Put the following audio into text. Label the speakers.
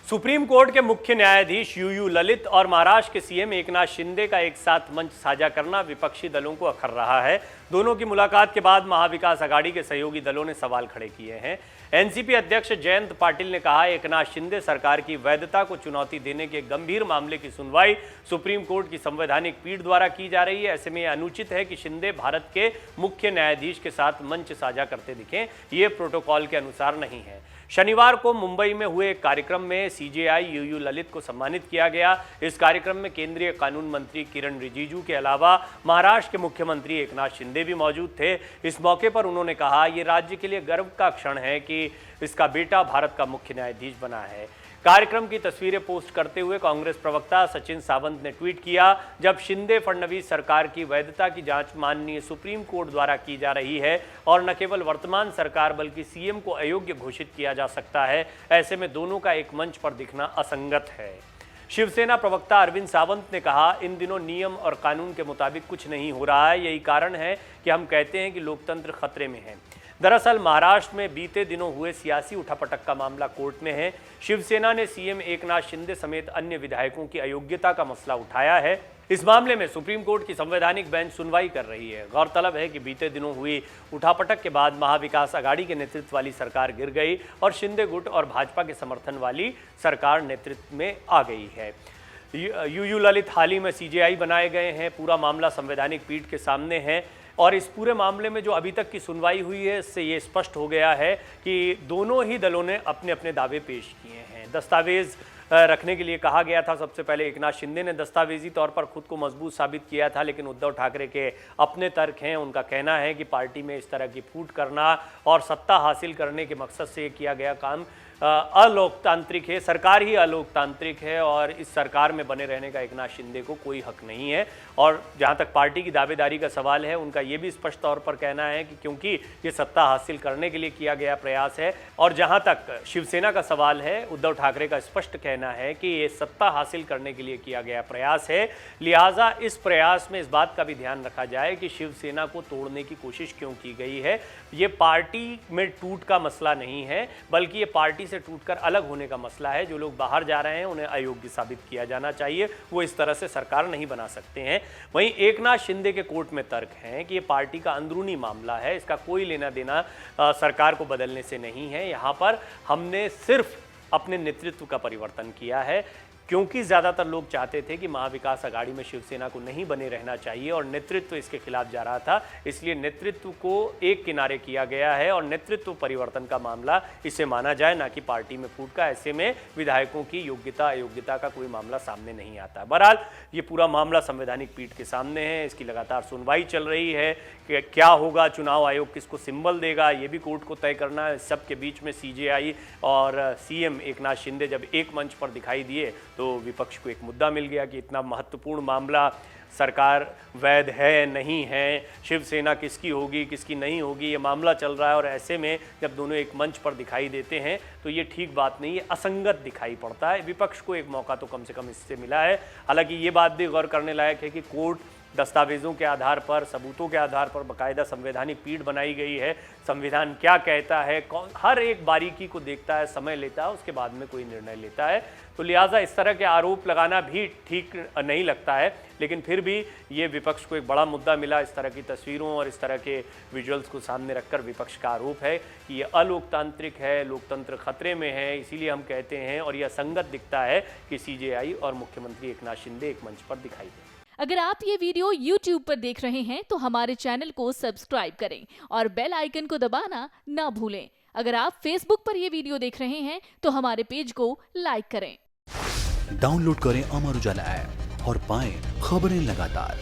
Speaker 1: Supreme court के मुख्य न्यायाधीश यूयू ललित और महाराष्ट्र के सीएम एकनाथ शिंदे का एक साथ मंच साझा करना विपक्षी दलों को अखर रहा है। दोनों की मुलाकात के बाद महाविकास आघाड़ी के सहयोगी दलों ने सवाल खड़े किए हैं। एनसीपी अध्यक्ष जयंत पाटिल ने कहा, एकनाथ शिंदे सरकार की वैधता को चुनौती देने के गंभीर मामले की सुनवाई सुप्रीम कोर्ट की संवैधानिक पीठ द्वारा की जा रही है। ऐसे में यह अनुचित है कि शिंदे भारत के मुख्य न्यायाधीश के साथ मंच साझा करते दिखें। ये प्रोटोकॉल के अनुसार नहीं है। शनिवार को मुंबई में हुए एक कार्यक्रम में सीजेआई यूयू ललित को सम्मानित किया गया। इस कार्यक्रम में केंद्रीय कानून मंत्री किरण रिजिजू के अलावा महाराष्ट्र के मुख्यमंत्री एकनाथ शिंदे भी मौजूद थे। इस मौके पर उन्होंने कहा, ये राज्य के लिए गर्व का क्षण है कि इसका बेटा भारत का मुख्य न्यायाधीश बना है। कार्यक्रम की तस्वीरें पोस्ट करते हुए कांग्रेस प्रवक्ता सचिन सावंत ने ट्वीट किया, जब शिंदे फडणवीस सरकार की वैधता की जांच माननीय सुप्रीम कोर्ट द्वारा की जा रही है और न केवल वर्तमान सरकार बल्कि सीएम को अयोग्य घोषित किया जा सकता है, ऐसे में दोनों का एक मंच पर दिखना असंगत है। शिवसेना प्रवक्ता अरविंद सावंत ने कहा, इन दिनों नियम और कानून के मुताबिक कुछ नहीं हो रहा है। यही कारण है कि हम कहते हैं कि लोकतंत्र खतरे में है। दरअसल महाराष्ट्र में बीते दिनों हुए सियासी उठापटक का मामला कोर्ट में है। शिवसेना ने सीएम एकनाथ शिंदे समेत अन्य विधायकों की अयोग्यता का मसला उठाया है। इस मामले में सुप्रीम कोर्ट की संवैधानिक बेंच सुनवाई कर रही है। गौरतलब है कि बीते दिनों हुई उठापटक के बाद महाविकास आघाड़ी के नेतृत्व वाली सरकार गिर गई और शिंदे गुट और भाजपा के समर्थन वाली सरकार नेतृत्व में आ गई है। यूयू ललित हाल ही में सीजेआई बनाए गए हैं। पूरा मामला संवैधानिक पीठ के सामने है और इस पूरे मामले में जो अभी तक की सुनवाई हुई है, इससे ये स्पष्ट हो गया है कि दोनों ही दलों ने अपने अपने दावे पेश किए हैं। दस्तावेज रखने के लिए कहा गया था। सबसे पहले एकनाथ शिंदे ने दस्तावेजी तौर पर खुद को मजबूत साबित किया था, लेकिन उद्धव ठाकरे के अपने तर्क हैं। उनका कहना है कि पार्टी में इस तरह की फूट करना और सत्ता हासिल करने के मकसद से किया गया काम अलोकतांत्रिक है। सरकार ही अलोकतांत्रिक है और इस सरकार में बने रहने का एकनाथ शिंदे को कोई हक नहीं है। और जहां तक पार्टी की दावेदारी का सवाल है, उनका ये भी स्पष्ट तौर पर कहना है कि क्योंकि ये सत्ता हासिल करने के लिए किया गया प्रयास है। और जहां तक शिवसेना का सवाल है, उद्धव ठाकरे का स्पष्ट कहना है कि ये सत्ता हासिल करने के लिए किया गया प्रयास है। लिहाजा इस प्रयास में इस बात का भी ध्यान रखा जाए कि शिवसेना को तोड़ने की कोशिश क्यों की गई है। ये पार्टी में टूट का मसला नहीं है, बल्कि ये पार्टी से टूटकर अलग होने का मसला है। जो लोग बाहर जा रहे हैं उन्हें अयोग्य साबित किया जाना चाहिए। वो इस तरह से सरकार नहीं बना सकते हैं। वहीं एकनाथ शिंदे के कोर्ट में तर्क हैं कि ये पार्टी का अंदरूनी मामला है, इसका कोई लेना देना सरकार को बदलने से नहीं है। यहाँ पर हमने सिर्फ अपने नेतृत्व का परिवर्तन किया है, क्योंकि ज़्यादातर लोग चाहते थे कि महाविकास आघाड़ी में शिवसेना को नहीं बने रहना चाहिए और नेतृत्व इसके खिलाफ जा रहा था। इसलिए नेतृत्व को एक किनारे किया गया है और नेतृत्व परिवर्तन का मामला इसे माना जाए, ना कि पार्टी में फूट का। ऐसे में विधायकों की योग्यता अयोग्यता का कोई मामला सामने नहीं आता। बहरहाल ये पूरा मामला संवैधानिक पीठ के सामने है। इसकी लगातार सुनवाई चल रही है कि क्या होगा, चुनाव आयोग किसको सिंबल देगा, ये भी कोर्ट को तय करना है। सबके बीच में सीजेआई और सीएम एकनाथ शिंदे जब एक मंच पर दिखाई दिए तो विपक्ष को एक मुद्दा मिल गया कि इतना महत्वपूर्ण मामला, सरकार वैध है नहीं है, शिवसेना किसकी होगी किसकी नहीं होगी, ये मामला चल रहा है। और ऐसे में जब दोनों एक मंच पर दिखाई देते हैं तो ये ठीक बात नहीं है, असंगत दिखाई पड़ता है। विपक्ष को एक मौका तो कम से कम इससे मिला है। हालांकि ये बात भी गौर करने लायक है कि कोर्ट दस्तावेजों के आधार पर, सबूतों के आधार पर बाकायदा संवैधानिक पीठ बनाई गई है। संविधान क्या कहता है, कौन हर एक बारीकी को देखता है, समय लेता है, उसके बाद में कोई निर्णय लेता है। तो लिहाजा इस तरह के आरोप लगाना भी ठीक नहीं लगता है। लेकिन फिर भी ये विपक्ष को एक बड़ा मुद्दा मिला। इस तरह की तस्वीरों और इस तरह के विजुअल्स को सामने रखकर विपक्ष का आरोप है कि ये अलोकतांत्रिक है, लोकतंत्र खतरे में है। इसीलिए हम कहते हैं और यह संगत दिखता है कि सीजेआई और मुख्यमंत्री एकनाथ शिंदे एक मंच पर दिखाई दें।
Speaker 2: अगर आप ये वीडियो YouTube पर देख रहे हैं तो हमारे चैनल को सब्सक्राइब करें और बेल आइकन को दबाना ना भूलें। अगर आप Facebook पर ये वीडियो देख रहे हैं तो हमारे पेज को लाइक करें।
Speaker 3: डाउनलोड करें अमर उजाला ऐप और पाएं खबरें लगातार।